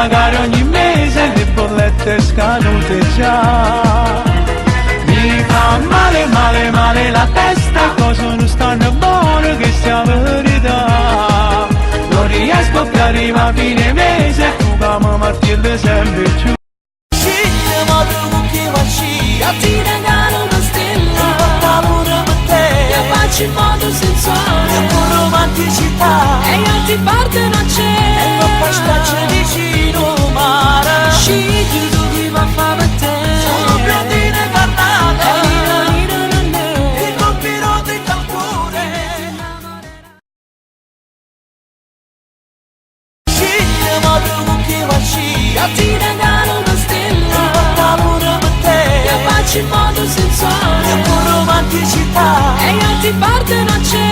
pagare ogni mese, le bollette scadute già. Mi fa male, male, male la testa, cose non stanno buone, che sia verità. Non riesco più a arrivare a fine mese, tu come martello sempre giù. Io ti regalo una stella, fatta pure per te. Io faccio in modo sensuale, io con romanticità. E io ti porto a cena, e non puoi starci vicino mare. Scegli tu chi va a fare per te. Sono biondine carnate, il colpirò di tambure. Scegli modo con chi va sci. Io ti regalo una stella, fatta pure per te. Io faccio in modo sensuale, io con romanticità. E io ti porto a cena.